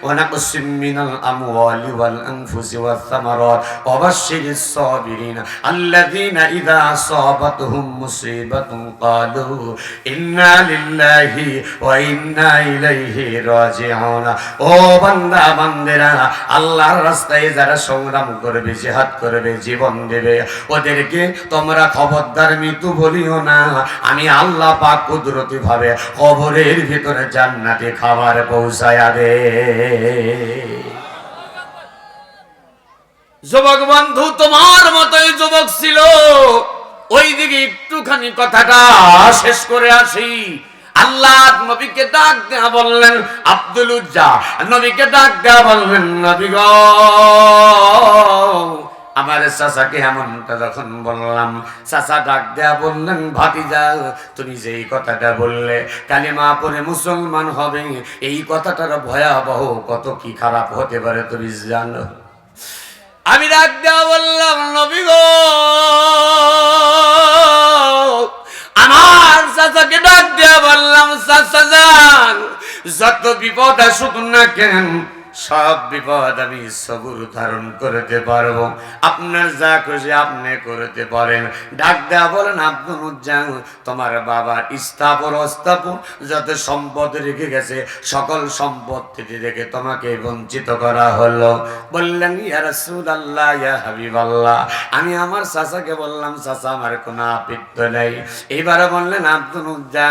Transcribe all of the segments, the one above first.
ونقص من الأموال والأنفس والثمرات وبشر الصابرين الذين إذا أصابتهم مصيبة قالوا إنا لله وإنا إليه راجعون ও বান্দা বান্দেরা আল্লাহর রাস্তায় যারা সংগ্রাম করবে জিহাদ করবে জীবন দেবে ওদেরকে তোমরা খবরদার মৃত্যু বলিও না আমি আল্লাহ পাক কুদরতি ভাবে কবরের ভিতরে জান্নাতে খাবার পৌঁছায়া দে যুবক বন্ধু তোমার মতোই যুবক ছিল ওইদিকে একটুখানি কথাটা শেষ করে আসি আল্লাহ নবীকে ডাক দেয়া বললেন আব্দুল উজ্জা নবীকে ডাক দেয়া বললেন নবী গো আমার চাচাকে এমনটা যখন বললাম চাচা ডাক দেয়া বললেন ভাতিজা তুমি যেই কথাটা বললে কালিমা পড়ে মুসলমান হবে এই কথাটার ভয়াবহ কত কি খারাপ হতে পারে তুমি জানো আমি ডাক দেয়া বললাম নবী গো আমার চাচাকে ডাক দেয়া বললাম চাচা যান যত বিপদ আসুক না কেন সব বিপদ আমি সবুর ধারণ করতে পারবো আপনার যা খুশি আপনি করতে পারেন ডাক দেয়া বলেন আব্দুল উজ্জা তোমার বাবার স্থাপন অস্থাপন যত সম্পদ রেখে গেছে সকল সম্পত্তি থেকে তোমাকে বঞ্চিত করা হলো বললেন ইয়া রাসূলুল্লাহ ইয়া হাবিবাল্লাহ আমি আমার চাচাকে বললাম চাচা আমার কোনো আপত্তি নাই এইবারে বললেন আব্দুল উজ্জা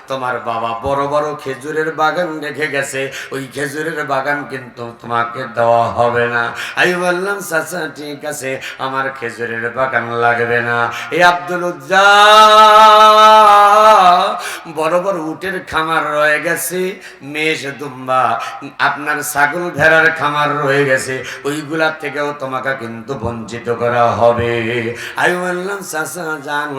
তোমার বাবা বড় বড় খেজুরের বাগান রেখে গেছে ওই খেজুরের বাগান কিন্তু তোমাকে দেওয়া হবে না আমি বললাম চাচা ঠিক আছে আমার খেজুরের বাগান লাগবে না এই আব্দুল উজ্জা বড় বড় উটের খামার রয়ে গেছে মেষ দুম্বা আপনার ছাগল ভেড়ার খামার রয়ে গেছে ওইগুলার থেকেও তোমাকে কিন্তু বঞ্চিত করা হবে আমি বললাম চাচা জান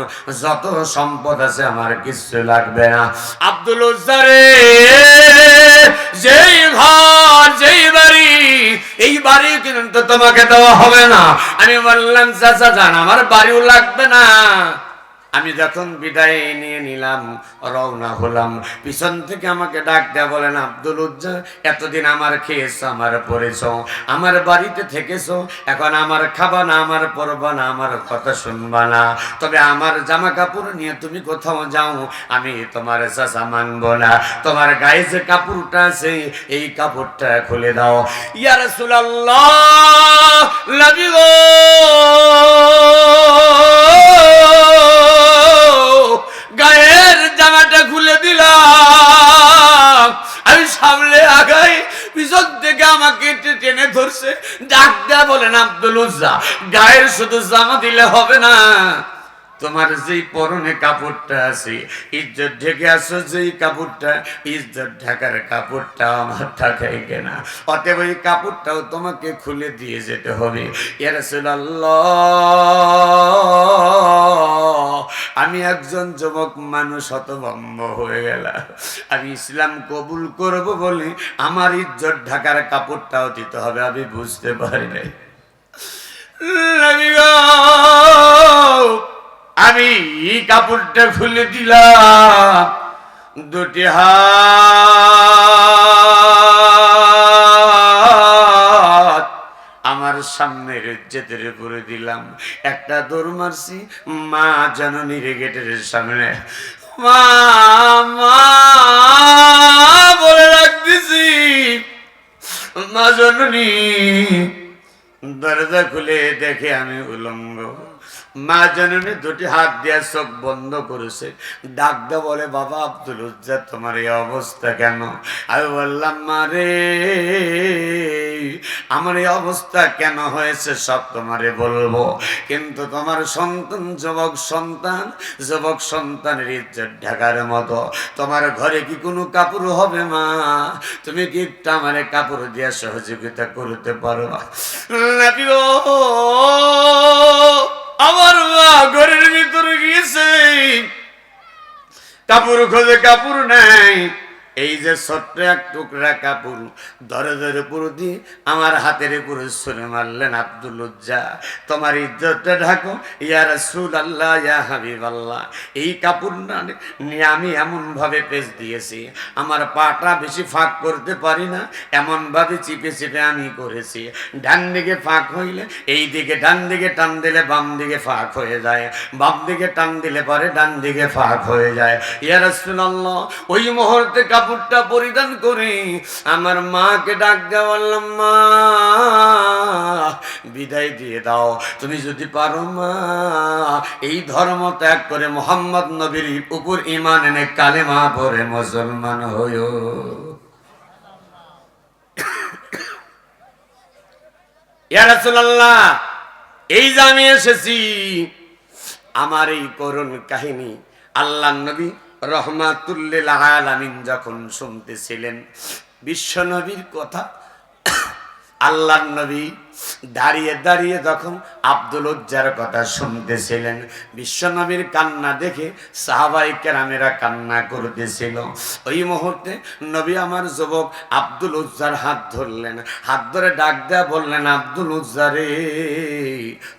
যত সম্পদ আছে আমার কিছু লাগবে না আব্দুল উজ্জা রে যেই ঘর যেই বাড়ি এই বাড়ি কিন্তু তোমাকে দেওয়া হবে না আমি বললাম চাচা জান আমার বাড়িও লাগবে না আমি যখন বিদায় নিয়ে নিলাম রওনা হলাম পিছন থেকে আমাকে ডাক দেয়া বলেন আব্দুল উজ্জা এতদিন আমার খেয়েছো আমার পড়েছো আমার বাড়িতে থেকেছো এখন আমার খাবা না আমার পরবা না আমার কথা শুনবা না তবে আমার জামা কাপড় নিয়ে তুমি কোথাও যাও আমি তোমার চাচা মানবো না তোমার গায়ে যে কাপড়টা আছে এই কাপড়টা খুলে দাও ইয়া রাসূলুল্লাহ নবী গো গায়ের জামাটা খুলে দিলাম আমি সামনে আগাই পিছন থেকে আমাকে টেনে ধরছে ডাক দেয়া বলেন আব্দুল উজ্জা গায়ের শুধু জামা দিলে হবে না তোমার যেই পরনে কাপড়টা আছে ইজ্জত ঢেকে আসো যেই কাপড়টা ইজ্জত ঢাকার কাপড়টা আমার ঢাকাই কেনা অতএব ওই কাপড়টাও তোমাকে খুলে দিয়ে যেতে হবে ইয়া রাসূলুল্লাহ আমি একজন যুবক মানুষ হতভম্ব হয়ে গেলাম আমি ইসলাম কবুল করব বলে আমার ইজ্জত ঢাকার কাপড়টাও দিতে হবে আমি বুঝতে পারি নাই আমি এই কাপড়টা খুলে দিলাম দুটি হাত আমার সামনের ইজ্জতের উপরে দিলাম একটা দৌড় মারছি মা জননীর গেটের সামনে মা মা বলে রাখতেছি মা জননী দরজা খুলে দেখে আমি উলঙ্গ মা জননী দুটি হাত দিয়ে চোখ বন্ধ করেছে ডাক দে বলে বাবা আব্দুল উজ্জা তোমার এই অবস্থা কেন আমি বললাম মা রে আমার এই অবস্থা কেন হয়েছে সব তোমারে বলবো কিন্তু তোমার সন্তান যুবক সন্তানের ইজ্জত ঢাকার মতো তোমার ঘরে কি কোনো কাপড় হবে মা তুমি কি একটু আমার কাপড় দিয়ে সহযোগিতা করতে পারো নবী গো আমার মা ঘরের ভিতরে গিয়েছে কাপড় খোঁজে কাপড় নাই এই যে ছোট্ট এক টুকরা কাপড় দরজের উপর দিয়ে আমার হাতের উপরে ছুঁড়ে মারলেন, আব্দুল উজ্জা তোমার ইজ্জতটা ঢাকো ইয়া রাসূলুল্লাহ ইয়া হাবিবাল্লাহ। এই কাপড় না নিয়ে আমি এমন ভাবে পেঁচ দিয়েছি, আমার পাটা বেশি ফাঁক করতে পারি না, এমন ভাবে চিপে চিপে আমি করেছি। ডান দিকে ফাঁক হইলে এই দিকে, ডান দিকে টান দিলে বাম দিকে ফাঁক হয়ে যায়, বাম দিকে টান দিলে পরে ডান দিকে ফাঁক হয়ে যায়। ইয়া রাসূলুল্লাহ ওই মুহূর্তে কাপড়টা পরিধান করে আমার মাকে ডাক দেওয়া, বললাম মা বিদায় দিয়ে দাও, তুমি যদি পারো মা এই ধর্ম ত্যাগ করে মুহাম্মদ নবীর উপর ঈমান এনে কালেমা পড়ে মুসলমান হইও। ইয়া রাসূলুল্লাহ এই যে আমি এসেছি, আমার এই করুণ কাহিনী আল্লাহর নবী রহমাতুল লিল আলামিন যখন শুনতেছিলেন বিশ্ব নবীর কথা, আল্লাহর নবী দাঁড়িয়ে দাঁড়িয়ে যখন আব্দুল উজ্জার কথা শুনতেছিলেন, বিশ্ব নবীর কান্না দেখে সাহাবায়ে কেরামেরা কান্না করতেছিল। ওই মুহূর্তে নবী আমার যুবক আব্দুল উজ্জার হাত ধরলেন, হাত ধরে ডাক দেয়া বললেন, আব্দুল উজ্জা রে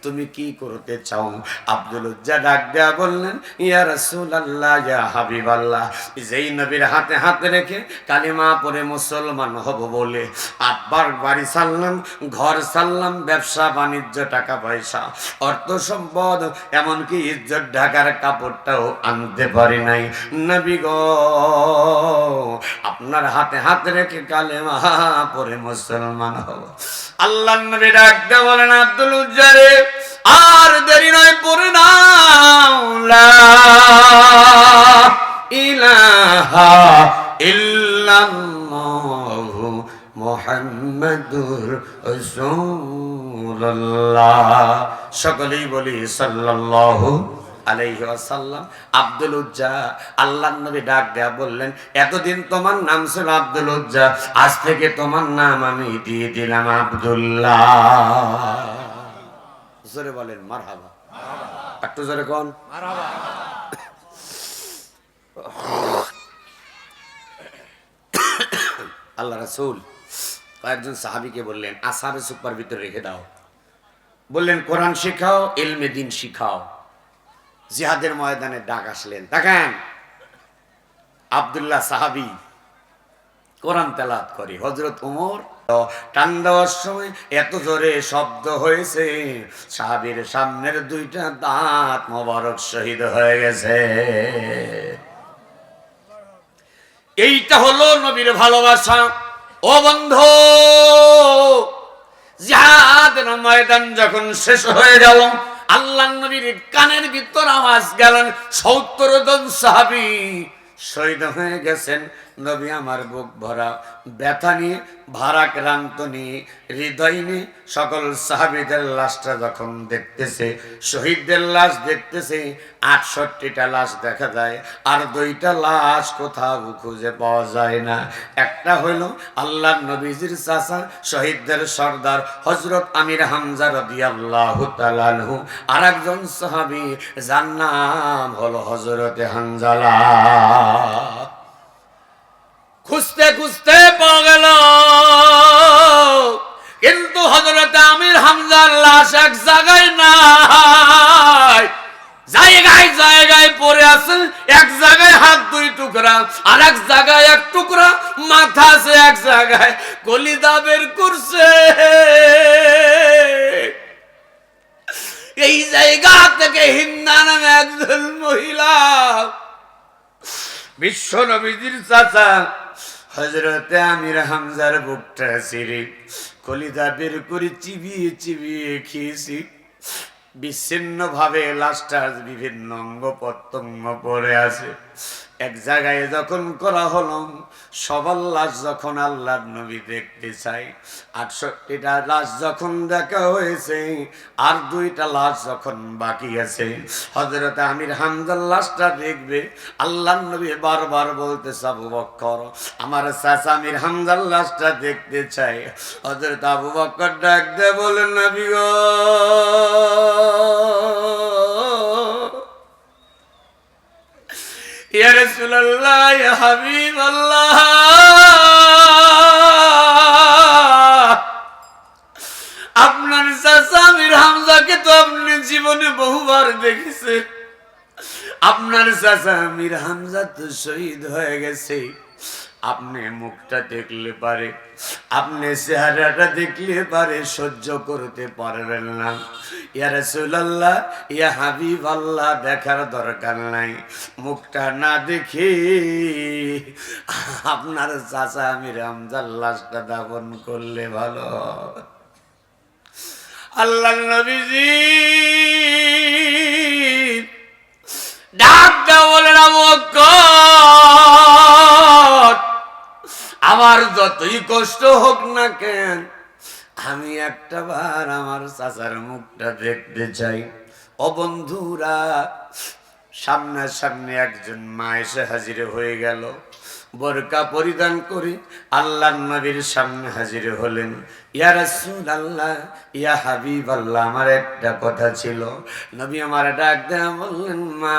তুমি কি করতে চাও? আব্দুল উজ্জা ডাক দেয়া বললেন, ইয়া রাসূলুল্লাহ ইয়া হাবিবাল্লাহ, যেই নবীর হাতে হাত রেখে কালিমা পড়ে মুসলমান হব বলে আব্বার বাড়ি ছাড়লাম, ঘর ছাড়লাম, ব্যবসা বাণিজ্য, টাকা পয়সা, অর্থ সম্পদ, এমনকি ইজ্জত ঢাকার কাপড়টাও আনতে পারি নাই। নবী গো আপনার হাতে হাত রেখে কালেমা পড়ে মুসলমান হব। আল্লাহর নবী ডাক দিয়ে বলেন, আব্দুল উজ্জা রে আর দেরি নয়, পড়ে নাও লা ইলাহা ইল্লাল্লাহু মুহাম্মাদুর রাসূলুল্লাহ। সকলেই বলি সাল্লাল্লাহু আলাইহি ওয়াসাল্লাম। আব্দুল উজ্জা আল্লাহর নবী ডাক দেয়া বললেন, এতদিন তোমার নাম ছিল আব্দুল উজ্জা, আজ থেকে তোমার নাম আমি দিয়ে দিলাম আব্দুল্লাহ। জোরে বলেন মারহাবা, একটু জোরে কোন মারহাবা। আল্লাহ রাসূল কয়েকজন সাহাবীকে বললেন, আসহাবে সুপার ভিতরে রেখে দাও, বললেন কোরআন শেখাও, ইলমে দ্বীন শিখাও। জিহাদের ময়দানে ডাক আসলেন, দেখেন আব্দুল্লাহ সাহাবী কোরআন তেলাওয়াত করে, হযরত ওমর টান দেওয়ার সময় এত জোরে শব্দ হয়েছে সাহাবীর সামনের দুইটা দাঁত মোবারক শহীদ হয়ে গেছে। এইটা হলো নবীর ভালোবাসা। ও বন্ধু, জিহাদের ময়দান যখন শেষ হয়ে গেল, আল্লাহর নবীর কানের ভিতর আওয়াজ গেলেন, ৭০ জন সাহাবী শহীদ হয়ে গেছেন। নবী আমার বুক ভরা ব্যথা নিয়ে, ভারাক্রান্ত নিয়ে, হৃদয় নিয়ে সকল সাহাবীদের লাশটা যখন দেখতেছে, শহীদদের লাশ দেখতেছে, ৬৮টা লাশ দেখা যায়, আর ২টা লাশ কোথাও খুঁজে পাওয়া যায় না। একটা হইল আল্লাহর নবীজির চাচা শহীদদের সর্দার হযরত আমির হামজা রাদিয়াল্লাহু তাআলা আনহু, আর একজন সাহাবী যার নাম হলো হযরতে হানজালা। খুঁজতে খুঁজতে পাওয়া গেল, কিন্তু হযরত আমির হামজার লাশ এক জায়গায় নাই, জায়গায় জায়গায় পড়ে আছে। এক জায়গায় হাত ২ টুকরা, আর এক জায়গায় ১ টুকরা, মাথা আছে এক জায়গায়, কলিজা বের করছে। এই জায়গা থেকে হিন্দা নামে একজন মহিলা বিশ্ব নবীজির চাচা হযরতে আমির হামজার বুকটা ছিঁড়ে কলিজা বের করে চিবিয়ে চিবিয়ে খেয়েছি। বিচ্ছিন্ন ভাবে লাশটা বিভিন্ন অঙ্গ প্রত্যঙ্গ পড়ে আছে। এক জায়গায় যখন করা হলো, সবার লাশ যখন আল্লাহর নবী দেখতে চাই, ৬৮টা লাশ যখন দেখা হয়েছে, আর ২টা লাশ যখন বাকি আছে, হযরত আমির হামজার লাশটা দেখবে। আল্লাহর নবী বারবার বলতেছে, আবু বকর আমার চাচা আমির হামজার লাশটা দেখতে চাই। হযরত আবু বকর ডাক দিয়ে বলেন, নবী গো ইয়া রাসূলুল্লাহ রাসূলুল্লাহ ইয়া হাবিবাল্লাহ আপনার চাচা আমির হামজাকে তো আপনি জীবনে বহুবার দেখেছেন আপনার চাচা আমির হামজা তো শহীদ হয়ে গেছে আপনি মুখটা দেখলে পারে আপনি চেহারাটা দেখলে পারে সহ্য করতে পারবেন না ইয়া রাসূলুল্লাহ ইয়া হাবিবাল্লাহ দেখার দরকার নাই মুখটা না দেখে আপনার চাচা আমির হামজার লাশটা দাফন করলে ভালো আল্লাহর নবীজি ডাক দাও বলেন আমার যতই কষ্ট হোক না কেন আমি একটা বার আমার চাচার মুখটা দেখতে চাই ও বন্ধুরা সামনাসামনি একজন মা এসে হাজির হয়ে গেল বোরকা পরিধান করে আল্লাহর নবীর সামনে হাজির হলেন ইয়া রাসূলুল্লাহ ইয়া হাবিবাল্লাহ আমার একটা কথা ছিল নবী আমার ডাক দেয়া বললেন মা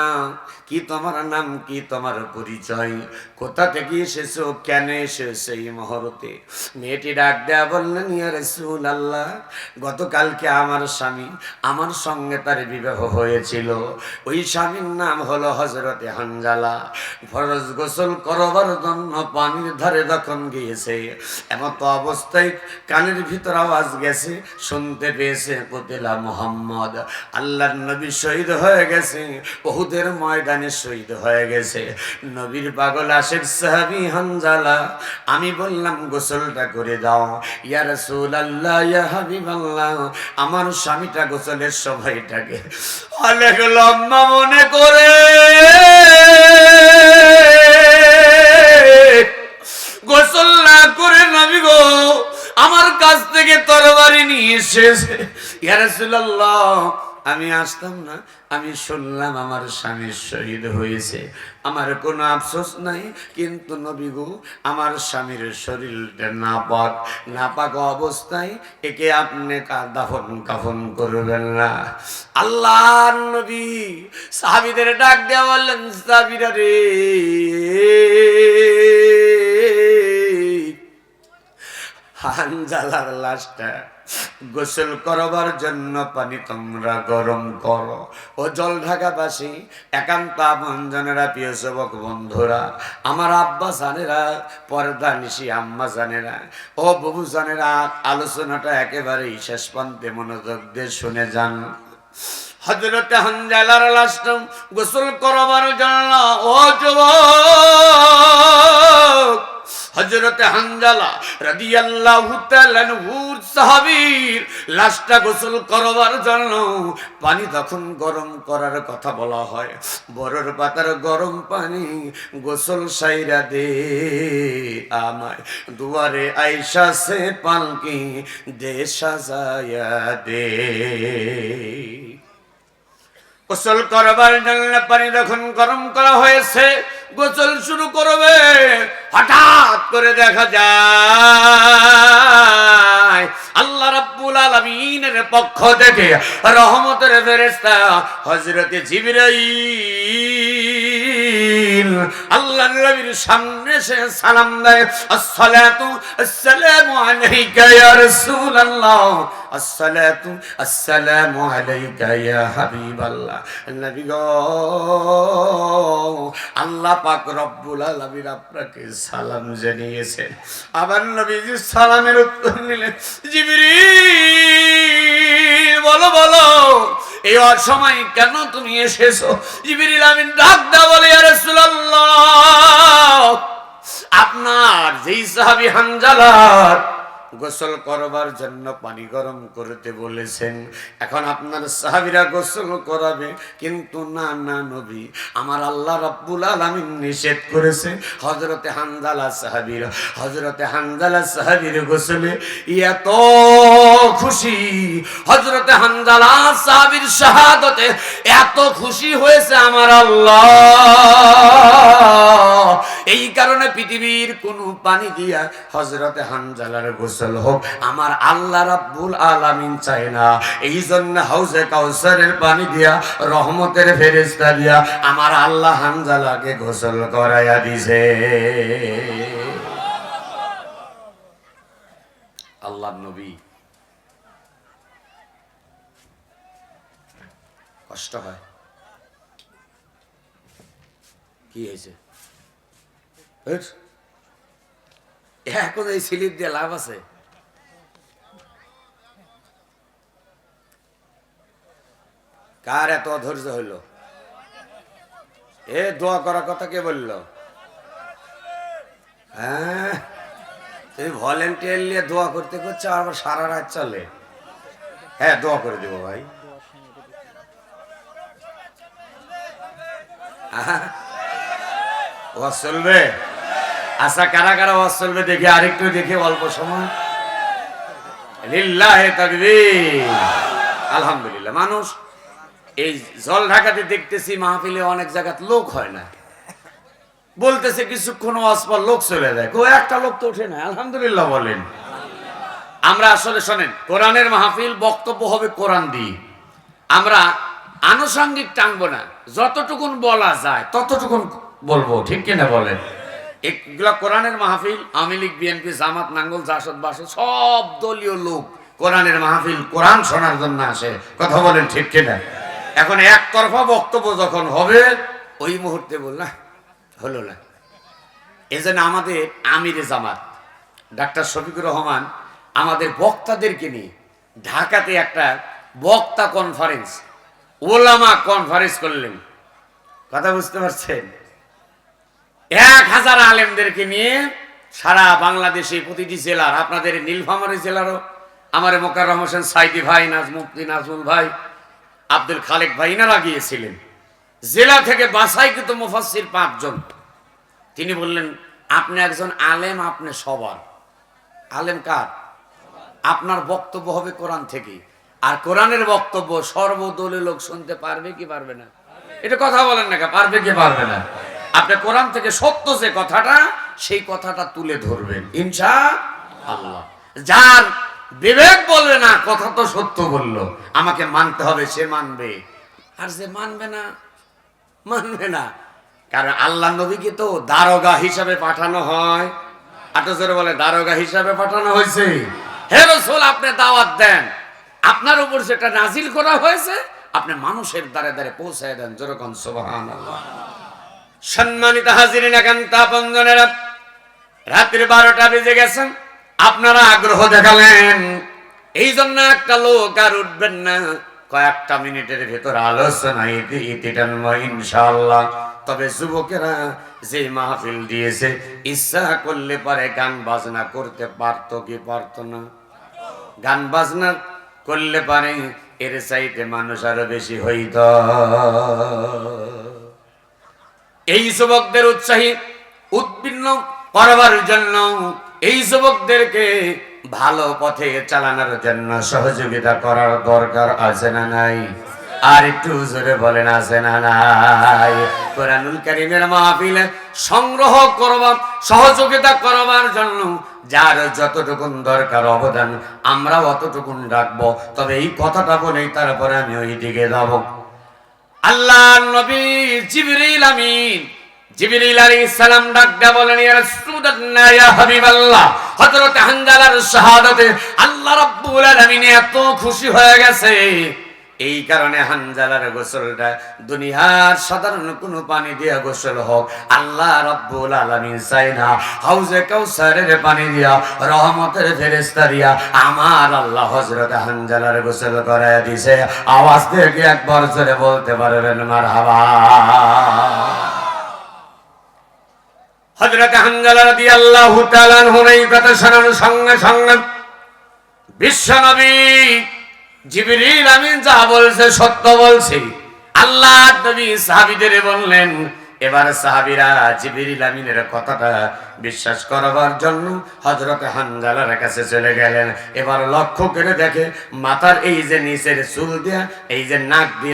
কি তোমার নাম কি তোমার পরিচয় কোথা থেকে এসেছো কেন এসেছো এই মুহূর্তে মেয়েটি ডাক দেয়া বললেন ইয়া রাসূলুল্লাহ গতকালকে আমার স্বামী আমার সঙ্গে তার বিবাহ হয়েছিল ওই স্বামীর নাম হলো হযরতে হানজালা ফরজ গোসল করবার জন্য পানির ধারে যখন গিয়েছে এমত অবস্থায় কানের ভিতর আওয়াজ গেছে শুনতে পেয়েছে কুতিলা মুহাম্মদ আল্লাহর নবী শহীদ হয়ে গেছে উহুদের ময়দানে শহীদ হয়ে গেছে নবীর পাগল আশিক সাহাবী হানজালা আমি বললাম গোসলটা করে দাও ইয়া রাসূলুল্লাহ ইয়া হাবিবাল্লাহ আমার স্বামীটা গোসলের সময়টাকে অনেক লম্বা মনে করে গোসল না করে নবী গো আমার কাছ থেকে তরবারি নিয়ে এসেছে ইয়া রাসূলুল্লাহ আমি আসতাম না আমি শুনলাম আমার স্বামী শহীদ হয়েছে আমার কোনো আফসোস নাই কিন্তু নবী গো আমার স্বামীর শরীরটা নাপাক অবস্থায় একে আপনি দাফন কাফন করবেন না আল্লাহর নবী সাহাবীদের ডাক দেয়া বললেন সাহাবীরা রে হানজালার লাশটা গোসল করবার জন্য পানি তোমরা গরম করো ও জল ঢাকাবাসী একান্ত আপনজনেরা প্রিয় যুবক বন্ধুরা আমার আব্বা জানেরা পর্দা নিশি আম্মা জানেরা ও বাবু জানেরা আলোচনাটা একেবারেই শেষ প্রান্তে মনোযোগ দিয়ে শুনে যান হযরতে হানজালার লাশটা গোসল করবার জন্য ও যুবক হযরতে হানজালা রাদিয়াল্লাহু তাআলা আনহুর সাহাবীর লাশটা গোসল করবার জন্য পানি তখন গরম করার কথা বলা হয় বরর পাতার গরম পানি গোসল সাইরা দে আমায় দুয়ারে আয়েশা সে পালকি দে সাজায়া দে গোসল করবার জন্য পানি যখন গরম করা হয়েছে গোসল শুরু করবে হঠাৎ করে দেখা যায় আল্লাহ রাব্বুল আলামিনের পক্ষ থেকে রহমতের ফেরেশতা হযরতে জিবরাইল আল্লাহর নবীর সামনে এসে সালাম দেয় আসসালাতু আসসালামু আলাইকা ইয়া রাসূলুল্লাহ আসসালাতু আসসালামু আলাইকা ইয়া হাবিবাল্লাহ নবী গো আল্লাহ পাক রব্বুল আলামিন আপনাকে সালাম জানিয়েছেন আবার নবীজি সালামের উত্তর নিলেন জিবরিল বলো বলো এই অসময় কেন তুমি এসেছো জিবরিল আমিন ডাক দাও বলে ইয়া রাসূলুল্লাহ আপনার যেই সাহাবী হানজালা গোসল করবার জন্য পানি গরম করতে বলেছেন এখন আপনার সাহাবীরা গোসল করাবে কিন্তু না না নবী আমার আল্লাহ রাব্বুল আলামিন নিষেধ করেছে হযরতে হানজালা সাহাবীর গোসলে এত খুশি, হযরতে হানজালা সাহাবীর শাহাদাতে এত খুশি হয়েছে আমার আল্লাহ, এই কারণে পৃথিবীর কোন পানি দিয়া হযরতে হানজালার গোসল হোক আমার আল্লাহ রাব্বুল আলামিন চায় না। এই জন্য হাউজে কাউসারের পানি দিয়া রহমতের ফেরেশতা দিয়া আমার আল্লাহ হানজালাকে গোসল করাইয়া দিছে। আল্লাহর নবী কষ্ট হয়, কি হয়েছে এখন এই স্লিপ দিয়ে লাভ আছে? কার এত অধৈর্য হইল? এ দোয়া করার কথা কে বলল? হ্যাঁ, তুমি ভলেন্টিয়ার নিয়ে দোয়া করতে করছো আবার সারা রাত চলে। হ্যাঁ, দোয়া করে দেবো ভাই। ওয়াজ চলবে? আচ্ছা, কারা কারা ওয়াজ চলবে দেখি, আরেকটু দেখি অল্প সময়। লিল্লাহে তাকবীর, আলহামদুলিল্লাহ। মানুষ এই জল ঢাকাতে দেখতেছি মাহফিলে অনেক জায়গায় লোক হয় না, বলতেছে কিছুক্ষণ ওয়াজ পর লোক চলে যায়, কো একটা লোক তো ওঠে না। আলহামদুলিল্লাহ বলেন। আমরা আসলে শোনেন, কোরআনের মাহফিল বক্তব্য হবে কোরআন দিয়ে, আমরা আনুষঙ্গিক টানবো না, যতটুকুন বলা যায় ততটুকুন বলবো, ঠিক কিনা বলেন? এগুলা কোরআনের মাহফিল। আওয়ামী লীগ, বিএনপি, জামাত, নাঙ্গল, জাসদ, বাসদ সব দলীয় লোক কোরআনের মাহফিল কোরআন শোনার জন্য আসে, কথা বলেন ঠিক কিনা? এখন একতরফা বক্তব্য যখন হবে ওই মুহূর্তে বল না, হলো না। এজন্য আমাদের আমিরে জামাত ডাক্তার শফিকুর রহমান আমাদের বক্তাদেরকে নিয়ে ঢাকাতে একটা বক্তা কনফারেন্স, ওলামা কনফারেন্স করলেন। কথা বুঝতে পারছেন? 1000 আলেমদেরকে নিয়ে সারা বাংলাদেশে প্রতিটি জেলার, আপনাদের নীলফামারী জেলারও আমার মোকাররম হোসেন সাইদি ভাই, মুফতি নাজমুল ভাই, আব্দুল খালেক ভাই, ইনারা গিয়েছিলেন। জেলা থেকে বাছাইকৃত মুফাসসির 5 জন। তিনি বললেন, আপনি একজন আলেম, আপনি সবার আলেম। কার? আপনার বক্তব্য হবে কোরআন থেকে, আর কোরআনের বক্তব্য সর্বদলীয় লোক শুনতে পারবে কি পারবে না? এটা কথা বলেন না, পারবে কি পারবে না? আপনি কোরআন থেকে সত্য যে কথাটা, সেই কথাটা তুলে ধরবেন ইনশাআল্লাহ। যার বিবেক বলবে না কথা তো সত্য বললো, আমাকে মানতে হবে, সে মানবে। আর যে মানবে না, মানবে না। কারণ আল্লাহ নবীকে তো দারোগা হিসাবে পাঠানো হয়। আটজরে বলে দারোগা হিসাবে পাঠানো হয়েছে। হে রাসূল, আপনি দাওয়াত দেন, আপনার উপর সেটা নাজিল করা হয়েছে, আপনি মানুষের দ্বারে দ্বারে পৌঁছায় দেন। যেরকম সুবহানাল্লাহ। সম্মানিত হাজিরিন, একান্ত আপনজনেরা, রাত্রি 12টা বেজে গেছে, আপনারা আগ্রহ দেখালেন, এই জন্য একটা লোক আর উঠবেন না, কয়েকটা মিনিটের ভেতর আলোচনা ইতি টানবো ইনশাআল্লাহ। তবে যুবকেরা যে মাহফিল দিয়েছে, ইচ্ছা করলে পারে গান বাজনা করতে পারতো কি পারতো না? গান বাজনা করলে পারে এর চাইতে মানুষ আরো বেশি হইত। এই যুবকদের উৎসাহী উদ্বিগ্ন করবার জন্য, এই যুবকদেরকে ভালো পথে চালানোর জন্য সহযোগিতা করার দরকার আছে না নাই? আর একটু জোরে বলেন, আছে না নাই? কোরআনুল কারীমের মাহফিলে সংগ্রহ করবার, সহযোগিতা করবার জন্য যার যতটুকুন দরকার অবদান, আমরা অতটুকুন রাখবো। তবে এই কথাটা বলেই তারপরে আমি ওই দিকে যাব। আল্লাহর নবী জিবরিল আমিন, জিবরিল আলাইহিস সালাম ডাক দিয়া বলেন, ইয়া রাসূলুল্লাহ, ইয়া হাবিবাল্লাহ, হযরত হানজালার শাহাদাতে আল্লাহ রাব্বুল আলামিন এত খুশি হয়ে গেছে, এই কারণে হানজালার গোসলটা দুনিয়ার সাধারণ কোনো পানি দিয়ে গোসল হোক, আল্লাহ রাব্বুল আলামিন চাই না হাউজে কাউসারের পানি দিয়া, রহমতের ফেরেশতা দিয়া আমার আল্লাহ হযরত হানজালার গোসল করায় দিয়েছে। আওয়াজ দিয়ে কি একবার জোরে বলতে পারবেন মারহাবা? হযরত হানজালা রাদিয়াল্লাহু তাআলা আনহুর এই কথা শোনার সঙ্গে সঙ্গে বিশ্বনবী জিবরিল আমিন যা বলছে সত্য বলছে। আল্লাহর নবী সাহাবীদের বললেন, এবার সাহাবীরা জিবরিল আমিনের কথাটা বিশ্বাস করবার জন্য হযরত হানজালার কাছে চলে গেলেন। এবার লক্ষ্য করে দেখে মাথার এই যে নিচের চুল দিয়া, এই যে নাক দিয়ে